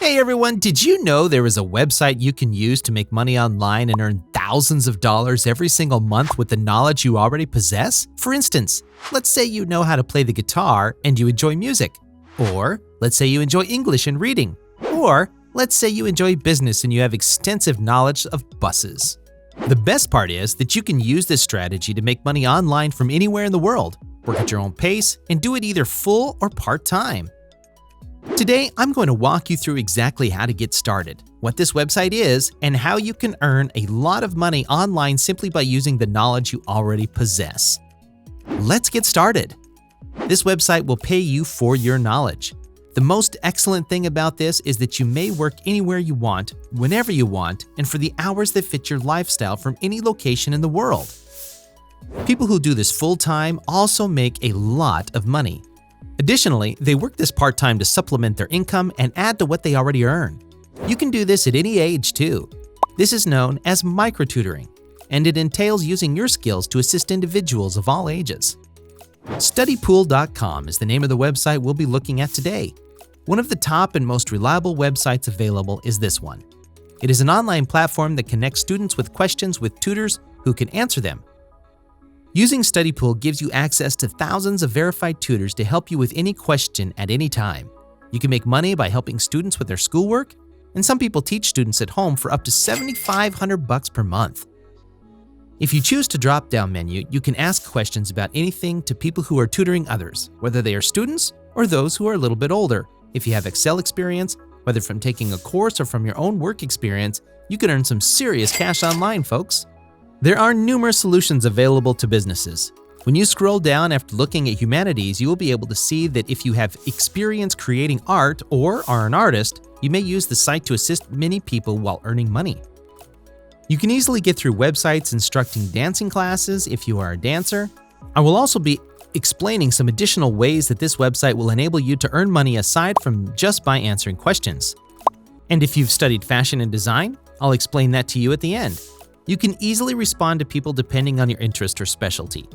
Hey everyone, did you know there is a website you can use to make money online and earn thousands of dollars every single month with the knowledge you already possess? For instance, let's say you know how to play the guitar and you enjoy music. Or let's say you enjoy English and reading. Or let's say you enjoy business and you have extensive knowledge of buses. The best part is that you can use this strategy to make money online from anywhere in the world, work at your own pace, and do it either full or part-time. Today, I'm going to walk you through exactly how to get started, what this website is, and how you can earn a lot of money online simply by using the knowledge you already possess. Let's get started. This website will pay you for your knowledge. The most excellent thing about this is that you may work anywhere you want, whenever you want, and for the hours that fit your lifestyle from any location in the world. People who do this full-time also make a lot of money. Additionally, they work this part-time to supplement their income and add to what they already earn. You can do this at any age too. This is known as microtutoring, and it entails using your skills to assist individuals of all ages. Studypool.com is the name of the website we'll be looking at today. One of the top and most reliable websites available is this one. It is an online platform that connects students with questions with tutors who can answer them. Using Studypool gives you access to thousands of verified tutors to help you with any question at any time. You can make money by helping students with their schoolwork, and some people teach students at home for up to $7,500 per month. If you choose the drop-down menu, you can ask questions about anything to people who are tutoring others, whether they are students or those who are a little bit older. If you have Excel experience, whether from taking a course or from your own work experience, you can earn some serious cash online, folks. There are numerous solutions available to businesses. When you scroll down after looking at humanities, you will be able to see that if you have experience creating art or are an artist, you may use the site to assist many people while earning money. You can easily get through websites instructing dancing classes if you are a dancer. I will also be explaining some additional ways that this website will enable you to earn money aside from just by answering questions. And if you've studied fashion and design, I'll explain that to you at the end. You can easily respond to people depending on your interest or specialty.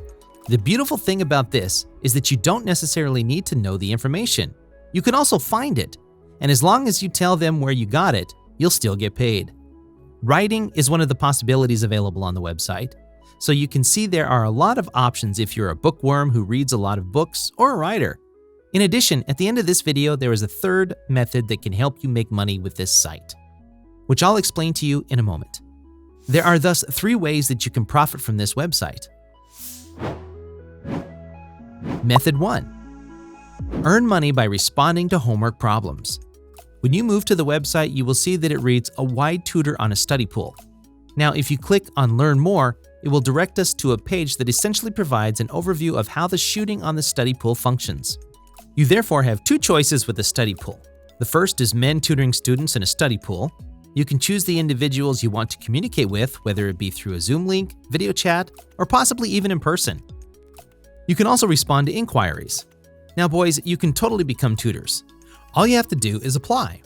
The beautiful thing about this is that you don't necessarily need to know the information. You can also find it, and as long as you tell them where you got it, you'll still get paid. Writing is one of the possibilities available on the website, so you can see there are a lot of options if you're a bookworm who reads a lot of books or a writer. In addition, at the end of this video, there is a third method that can help you make money with this site, which I'll explain to you in a moment. There are thus 3 ways that you can profit from this website. Method 1. Earn money by responding to homework problems. When you move to the website, you will see that it reads a wide tutor on a study pool. Now, if you click on Learn More, it will direct us to a page that essentially provides an overview of how the shooting on the study pool functions. You therefore have 2 choices with the study pool. The first is men tutoring students in a study pool. You can choose the individuals you want to communicate with, whether it be through a Zoom link, video chat, or possibly even in person. You can also respond to inquiries. Now boys, you can totally become tutors. All you have to do is apply.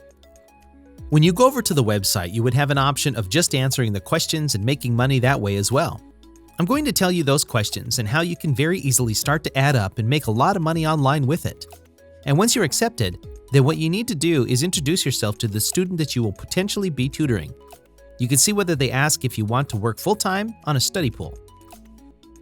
When you go over to the website, you would have an option of just answering the questions and making money that way as well. I'm going to tell you those questions and how you can very easily start to add up and make a lot of money online with it. And once you're accepted, then what you need to do is introduce yourself to the student that you will potentially be tutoring. You can see whether they ask if you want to work full-time on a study pool.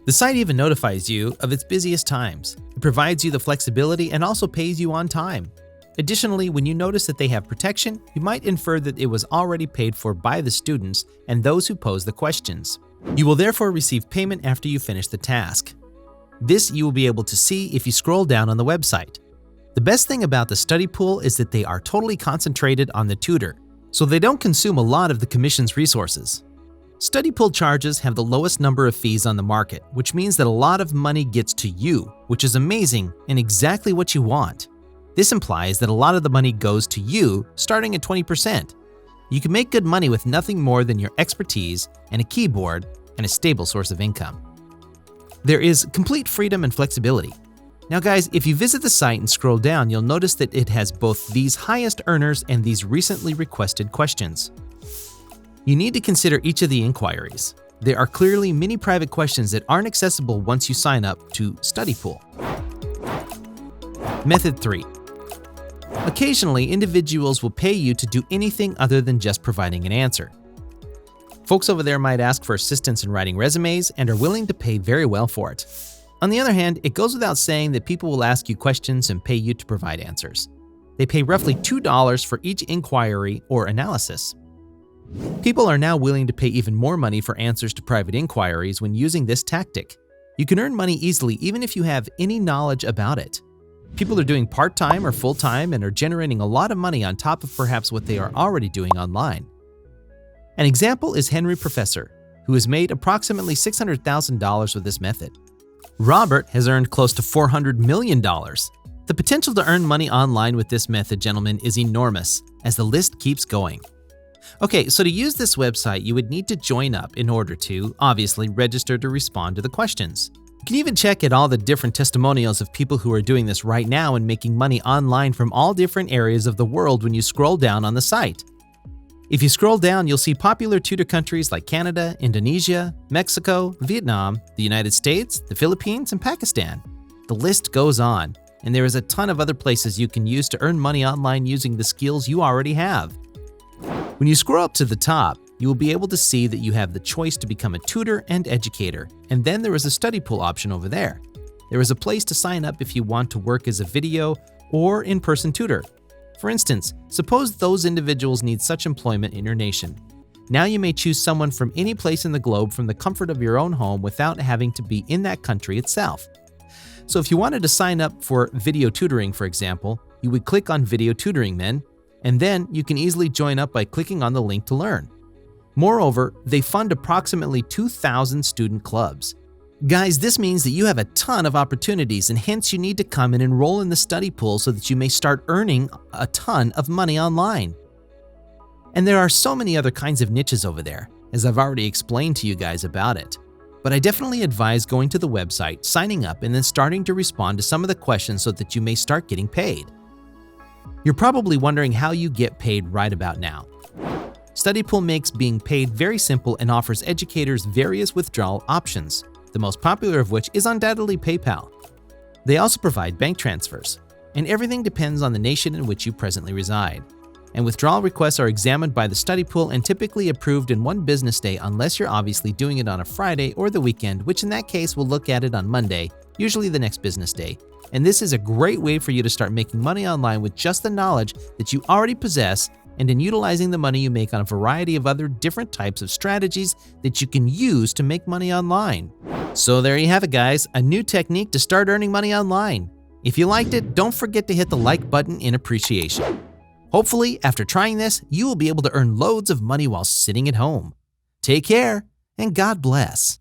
The site even notifies you of its busiest times. It provides you the flexibility and also pays you on time. Additionally, when you notice that they have protection, you might infer that it was already paid for by the students and those who pose the questions. You will therefore receive payment after you finish the task. This you will be able to see if you scroll down on the website. The best thing about the study pool is that they are totally concentrated on the tutor, so they don't consume a lot of the commission's resources. Study pool charges have the lowest number of fees on the market, which means that a lot of money gets to you, which is amazing and exactly what you want. This implies that a lot of the money goes to you, starting at 20%. You can make good money with nothing more than your expertise and a keyboard and a stable source of income. There is complete freedom and flexibility. Now guys, if you visit the site and scroll down, you'll notice that it has both these highest earners and these recently requested questions. You need to consider each of the inquiries. There are clearly many private questions that aren't accessible once you sign up to Studypool. Method 3. Occasionally, individuals will pay you to do anything other than just providing an answer. Folks over there might ask for assistance in writing resumes and are willing to pay very well for it. On the other hand, it goes without saying that people will ask you questions and pay you to provide answers. They pay roughly $2 for each inquiry or analysis. People are now willing to pay even more money for answers to private inquiries when using this tactic. You can earn money easily even if you have any knowledge about it. People are doing part-time or full-time and are generating a lot of money on top of perhaps what they are already doing online. An example is Henry Professor, who has made approximately $600,000 with this method. Robert has earned close to $400 million. The potential to earn money online with this method, gentlemen, is enormous, as the list keeps going. Okay, so to use this website, you would need to join up in order to, obviously, register to respond to the questions. You can even check out all the different testimonials of people who are doing this right now and making money online from all different areas of the world when you scroll down on the site. If you scroll down, you'll see popular tutor countries like Canada, Indonesia, Mexico, Vietnam, the United States, the Philippines, and Pakistan. The list goes on, and there is a ton of other places you can use to earn money online using the skills you already have. When you scroll up to the top, you will be able to see that you have the choice to become a tutor and educator, and then there is a study pool option over there. There is a place to sign up if you want to work as a video or in-person tutor. For instance, suppose those individuals need such employment in your nation. Now you may choose someone from any place in the globe from the comfort of your own home without having to be in that country itself. So if you wanted to sign up for video tutoring, for example, you would click on Video Tutoring then, and then you can easily join up by clicking on the link to learn. Moreover, they fund approximately 2,000 student clubs. Guys, this means that you have a ton of opportunities, and hence you need to come and enroll in the study pool so that you may start earning a ton of money online. And there are so many other kinds of niches over there, as I've already explained to you guys about it. But I definitely advise going to the website, signing up, and then starting to respond to some of the questions so that you may start getting paid. You're probably wondering how you get paid right about now. Studypool makes being paid very simple and offers educators various withdrawal options, the most popular of which is undoubtedly PayPal. They also provide bank transfers, and everything depends on the nation in which you presently reside. And withdrawal requests are examined by the study pool and typically approved in one business day unless you're obviously doing it on a Friday or the weekend, which in that case we'll look at it on Monday, usually the next business day. And this is a great way for you to start making money online with just the knowledge that you already possess and in utilizing the money you make on a variety of other different types of strategies that you can use to make money online. So there you have it, guys, a new technique to start earning money online. If you liked it, don't forget to hit the like button in appreciation. Hopefully, after trying this, you will be able to earn loads of money while sitting at home. Take care, and God bless.